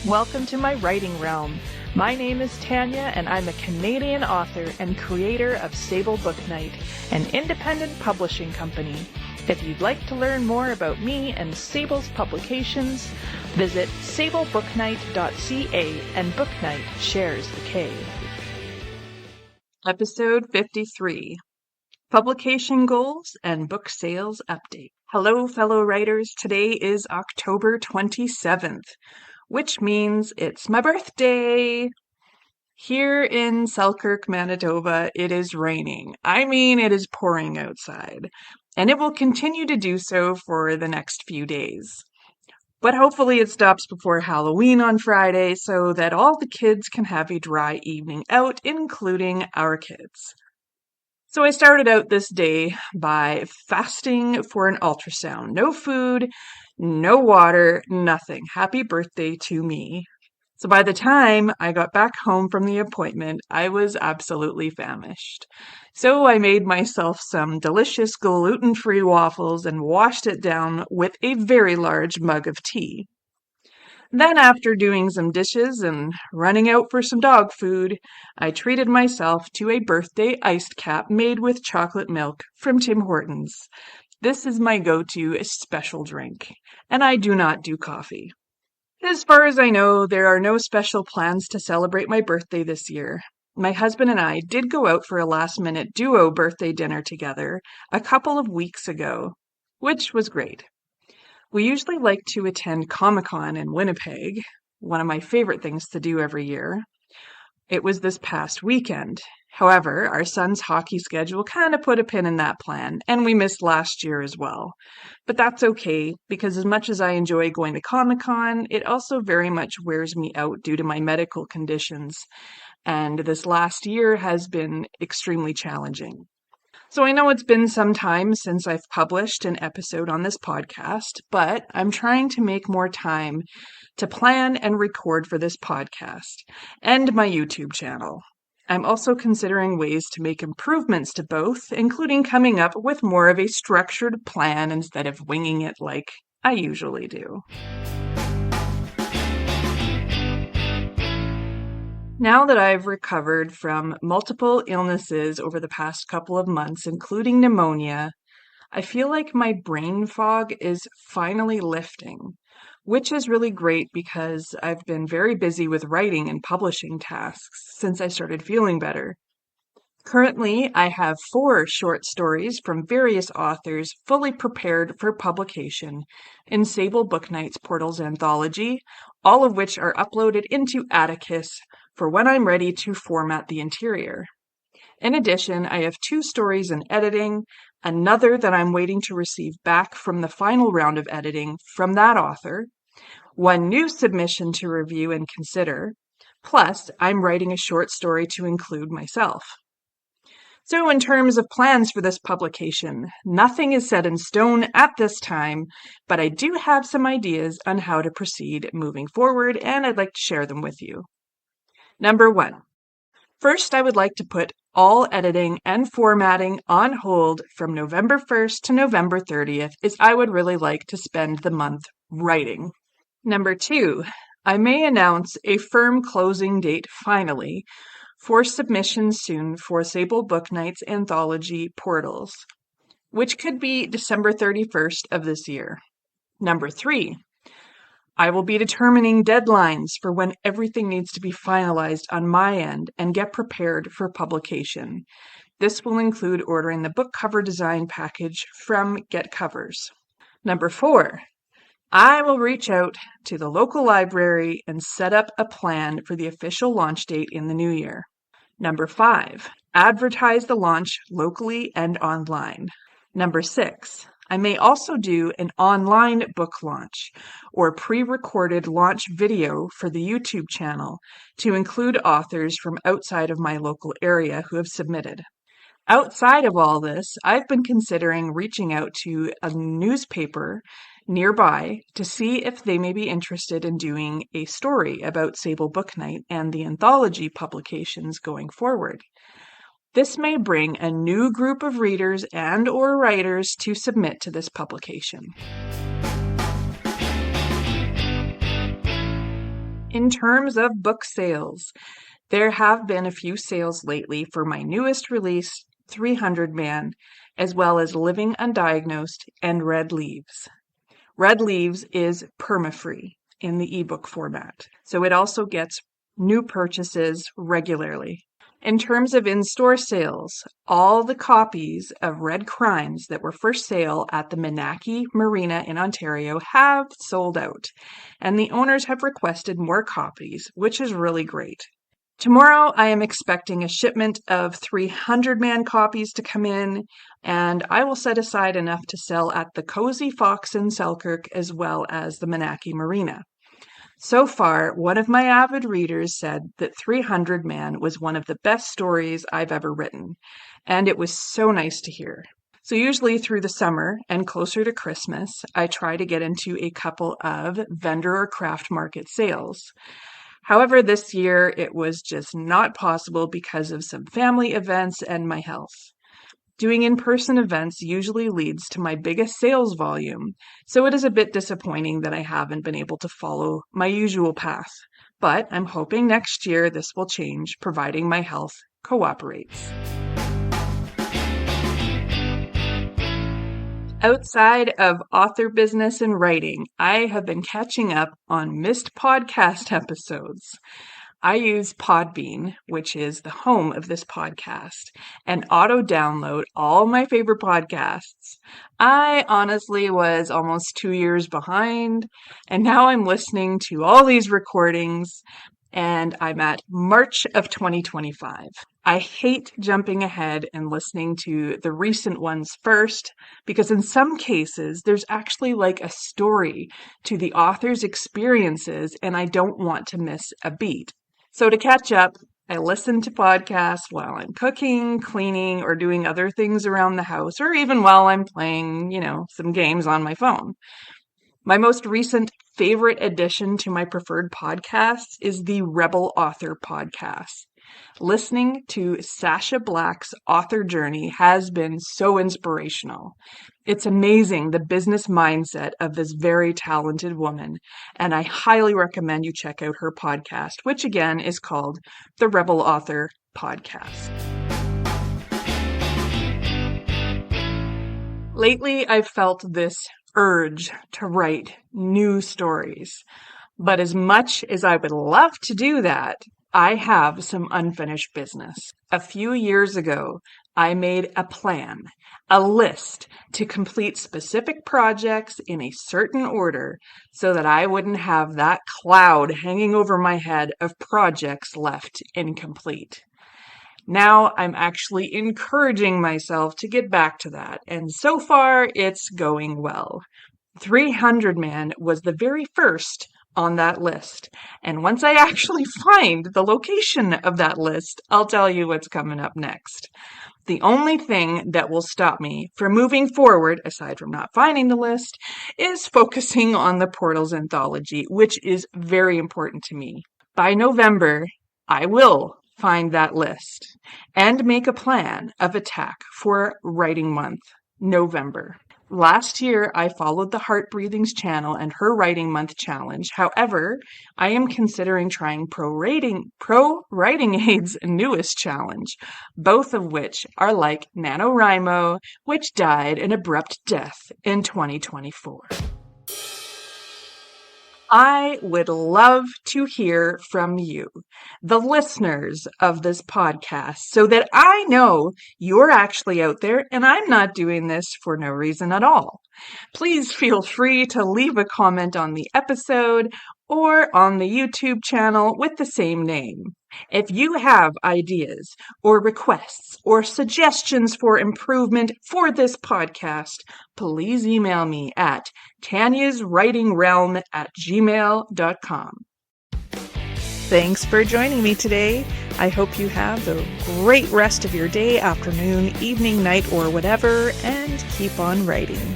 Welcome to my writing realm. My name is Tanya, and I'm a Canadian author and creator of Sable Book Night, an independent publishing company. If you'd like to learn more about me and Sable's publications, visit sablebooknight.ca, and Book Night shares the K. Episode 53. Publication Goals and Book Sales Update. Hello, fellow writers. Today is October 27th. Which means it's my birthday. Here in Selkirk, Manitoba, it is raining. It is pouring outside, and it will continue to do so for the next few days. But hopefully it stops before Halloween on Friday so that all the kids can have a dry evening out, including our kids. So I started out this day by fasting for an ultrasound. No food, no water, nothing. Happy birthday to me. So by the time I got back home from the appointment, I was absolutely famished. So I made myself some delicious gluten-free waffles and washed it down with a very large mug of tea. Then, after doing some dishes and running out for some dog food, I treated myself to a birthday iced cap made with chocolate milk from Tim Hortons. This is my go-to special drink, and I do not do coffee. As far as I know, there are no special plans to celebrate my birthday this year. My husband and I did go out for a last-minute duo birthday dinner together a couple of weeks ago, which was great. We usually like to attend Comic-Con in Winnipeg, one of my favorite things to do every year. It was this past weekend. However, our son's hockey schedule kind of put a pin in that plan, and we missed last year as well. But that's okay, because as much as I enjoy going to Comic-Con, it also very much wears me out due to my medical conditions, and this last year has been extremely challenging. So I know it's been some time since I've published an episode on this podcast, but I'm trying to make more time to plan and record for this podcast and my YouTube channel. I'm also considering ways to make improvements to both, including coming up with more of a structured plan instead of winging it like I usually do. Now that I've recovered from multiple illnesses over the past couple of months, including pneumonia, I feel like my brain fog is finally lifting, which is really great because I've been very busy with writing and publishing tasks since I started feeling better. Currently, I have 4 short stories from various authors fully prepared for publication in Sable Book Night's Portals anthology, all of which are uploaded into Atticus for when I'm ready to format the interior. In addition, I have 2 stories in editing, another that I'm waiting to receive back from the final round of editing from that author, 1 new submission to review and consider, plus I'm writing a short story to include myself. So in terms of plans for this publication, nothing is set in stone at this time, but I do have some ideas on how to proceed moving forward, and I'd like to share them with you. Number 1. First, I would like to put all editing and formatting on hold from November 1st to November 30th, as I would really like to spend the month writing. Number 2. I may announce a firm closing date finally for submission soon for Sable Book Night's anthology Portals, which could be December 31st of this year. Number 3. I will be determining deadlines for when everything needs to be finalized on my end and get prepared for publication. This will include ordering the book cover design package from GetCovers. Number 4. I will reach out to the local library and set up a plan for the official launch date in the new year. Number 5. Advertise the launch locally and online. Number 6. I may also do an online book launch or pre-recorded launch video for the YouTube channel to include authors from outside of my local area who have submitted. Outside of all this, I've been considering reaching out to a newspaper nearby to see if they may be interested in doing a story about Sable Book Night and the anthology publications going forward. This may bring a new group of readers and/or writers to submit to this publication. In terms of book sales, there have been a few sales lately for my newest release, 300 Man, as well as Living Undiagnosed and Red Leaves. Red Leaves is perma-free in the ebook format, so it also gets new purchases regularly. In terms of in-store sales, all the copies of Red Crimes that were for sale at the Menaki Marina in Ontario have sold out, and the owners have requested more copies, which is really great. Tomorrow, I am expecting a shipment of 300 Man copies to come in, and I will set aside enough to sell at the Cozy Fox in Selkirk as well as the Menaki Marina. So far, one of my avid readers said that 300 Man was one of the best stories I've ever written, and it was so nice to hear. So usually through the summer and closer to Christmas, I try to get into a couple of vendor or craft market sales. However, this year it was just not possible because of some family events and my health. Doing in-person events usually leads to my biggest sales volume, so it is a bit disappointing that I haven't been able to follow my usual path. But I'm hoping next year this will change, providing my health cooperates. Outside of author business and writing, I have been catching up on missed podcast episodes. I use Podbean, which is the home of this podcast, and auto-download all my favorite podcasts. I honestly was almost 2 years behind, and now I'm listening to all these recordings, and I'm at March of 2025. I hate jumping ahead and listening to the recent ones first, because in some cases, there's actually like a story to the author's experiences, and I don't want to miss a beat. So to catch up, I listen to podcasts while I'm cooking, cleaning, or doing other things around the house, or even while I'm playing, some games on my phone. My most recent favorite addition to my preferred podcasts is the Rebel Author podcast. Listening to Sasha Black's author journey has been so inspirational. It's amazing the business mindset of this very talented woman, and I highly recommend you check out her podcast, which again is called the Rebel Author Podcast. Lately, I've felt this urge to write new stories, but as much as I would love to do that, I have some unfinished business. A few years ago, I made a plan, a list to complete specific projects in a certain order so that I wouldn't have that cloud hanging over my head of projects left incomplete. Now I'm actually encouraging myself to get back to that, and so far it's going well. 300 Man was the very first on that list. And once I actually find the location of that list, I'll tell you what's coming up next. The only thing that will stop me from moving forward, aside from not finding the list, is focusing on the Portals anthology, which is very important to me. By November, I will find that list and make a plan of attack for Writing Month, November. Last year, I followed the Heart Breathings channel and her Writing Month challenge. However, I am considering trying ProWritingAid's newest challenge, both of which are like NaNoWriMo, which died an abrupt death in 2024. I would love to hear from you, the listeners of this podcast, so that I know you're actually out there and I'm not doing this for no reason at all. Please feel free to leave a comment on the episode or on the YouTube channel with the same name. If you have ideas or requests or suggestions for improvement for this podcast, please email me at taniaswritingrealm@gmail.com. Thanks for joining me today. I hope you have a great rest of your day, afternoon, evening, night, or whatever, and keep on writing.